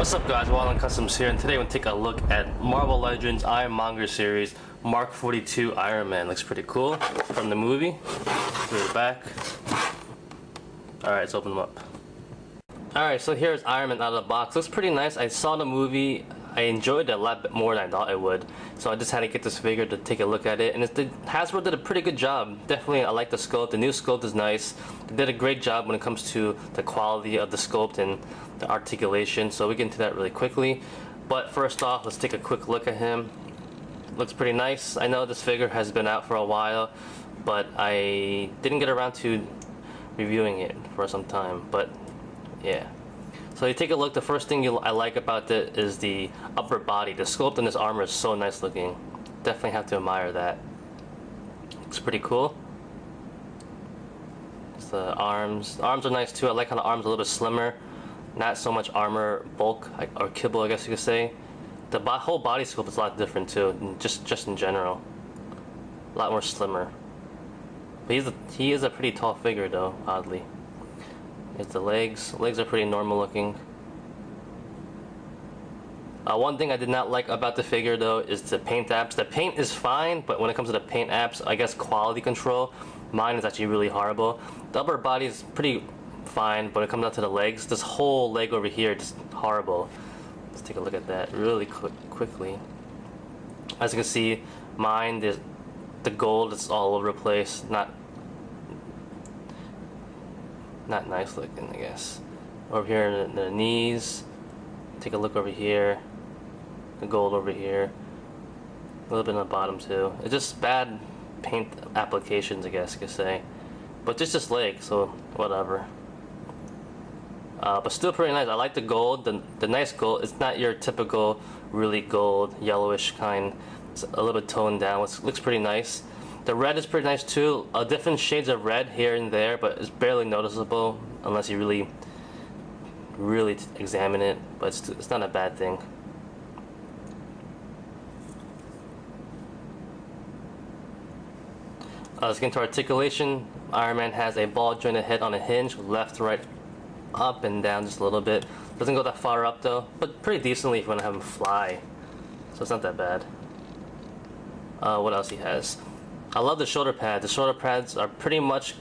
What's up guys, Wild Customs here, and today we're going to take a look at Marvel Legends Monger series Mark 42 Iron Man. Looks pretty cool from the movie. Through the back. Alright, let's open them up. Alright, so here's Iron Man out of the box. Looks pretty nice. I saw the movie. I enjoyed it a lot more than I thought it would. So I just had to get this figure to take a look at it. And Hasbro did a pretty good job. Definitely, I like the sculpt. The new sculpt is nice. They did a great job when it comes to the quality of the sculpt and the articulation. So we get into that really quickly. But first off, let's take a quick look at him. Looks pretty nice. I know this figure has been out for a while, but I didn't get around to reviewing it for some time. But yeah. So you take a look, the first thing I like about it is the upper body. The sculpt in this armor is so nice looking. Definitely have to admire that. Looks pretty cool. It's the arms. The arms are nice too. I like how the arms are a little bit slimmer. Not so much armor bulk, or kibble I guess you could say. The whole body sculpt is a lot different too, just in general. A lot more slimmer. But he is a pretty tall figure though, oddly. Here's the legs. Legs are pretty normal looking. One thing I did not like about the figure though is the paint apps. The paint is fine, but when it comes to the paint apps, I guess quality control, mine is actually really horrible. The upper body is pretty fine, but when it comes down to the legs, this whole leg over here is just horrible. Let's take a look at that really quickly. As you can see, mine, the gold is all over the place. Not nice looking, I guess. Over here in the knees, take a look over here, the gold over here, a little bit on the bottom too. It's just bad paint applications, I guess you could say. But just leg, so whatever. But still pretty nice. I like the gold, the nice gold. It's not your typical really gold, yellowish kind. It's a little bit toned down, which looks pretty nice. The red is pretty nice too. Different shades of red here and there, but it's barely noticeable unless you really examine it. But it's not a bad thing. Let's get into articulation. Iron Man has a ball jointed head on a hinge, left, right, up and down just a little bit. Doesn't go that far up though, but pretty decently if you want to have him fly. So it's not that bad. What else he has? I love the shoulder pads. The shoulder pads are pretty much,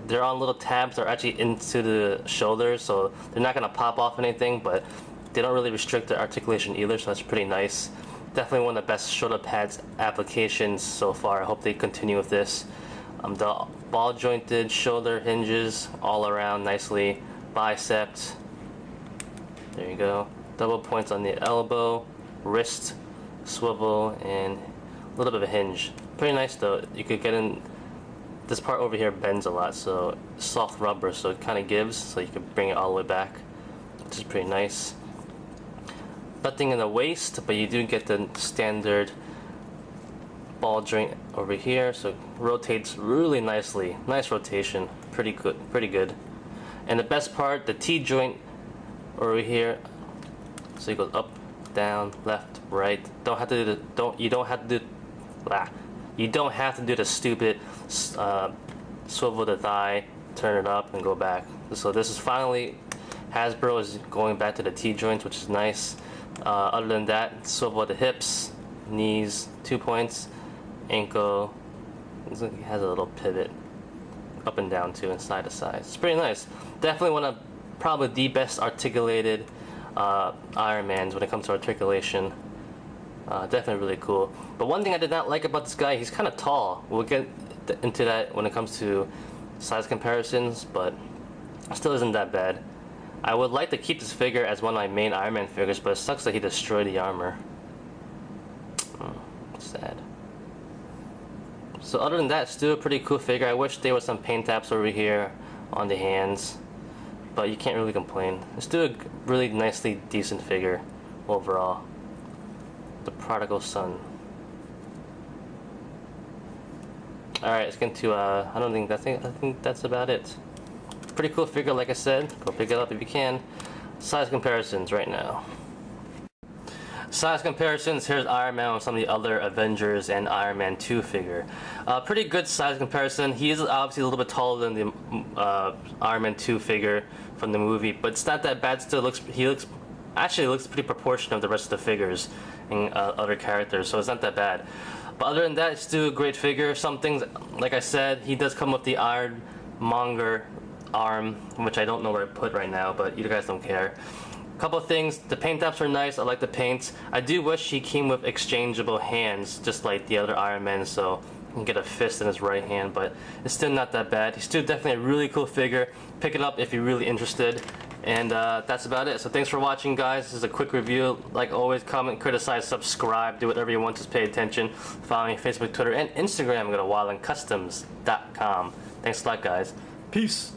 they're on little tabs that are actually into the shoulders, so they're not going to pop off anything, but they don't really restrict the articulation either, so that's pretty nice. Definitely one of the best shoulder pads applications so far. I hope they continue with this. The ball jointed shoulder hinges all around nicely. Biceps. There you go. Double points on the elbow, wrist, swivel, and a little bit of a hinge. Pretty nice though. You could get in, this part over here bends a lot, so soft rubber, so it kind of gives, so you could bring it all the way back, which is pretty nice. Nothing in the waist, but you do get the standard ball joint over here, so it rotates really nicely. Nice rotation. Pretty good. And the best part, the T joint over here, so it goes up, down, left, right. You don't have to do the stupid swivel the thigh, turn it up, and go back. So this is finally, Hasbro is going back to the T joints, which is nice. Other than that, swivel the hips, knees, 2 points, ankle. It has a little pivot up and down too, and side to side. It's pretty nice. Definitely one of probably the best articulated Iron Mans when it comes to articulation. Definitely really cool. But one thing I did not like about this guy, he's kind of tall. We'll get into that when it comes to size comparisons, but still isn't that bad. I would like to keep this figure as one of my main Iron Man figures, but it sucks that he destroyed the armor. Sad. So other than that, still a pretty cool figure. I wish there was some paint apps over here on the hands, but you can't really complain. It's still a really nicely decent figure overall. The prodigal son. Alright, let's get into I think that's about it. Pretty cool figure, like I said. Go pick it up if you can. Size comparisons right now. Size comparisons, here's Iron Man with some of the other Avengers and Iron Man 2 figure. Pretty good size comparison. He is obviously a little bit taller than the Iron Man 2 figure from the movie, but it's not that bad still. He looks Actually, it looks pretty proportional of the rest of the figures and other characters, so it's not that bad. But other than that, it's still a great figure. Some things, like I said, he does come with the Iron Monger arm, which I don't know where to put right now, but you guys don't care. Couple of things, the paint apps are nice. I like the paints. I do wish he came with exchangeable hands, just like the other Iron Man, so he can get a fist in his right hand, but it's still not that bad. He's still definitely a really cool figure. Pick it up if you're really interested. And that's about it. So thanks for watching, guys. This is a quick review. Like always, comment, criticize, subscribe, do whatever you want, just pay attention. Follow me on Facebook, Twitter, and Instagram. Go to wildandcustoms.com. Thanks a lot, guys. Peace.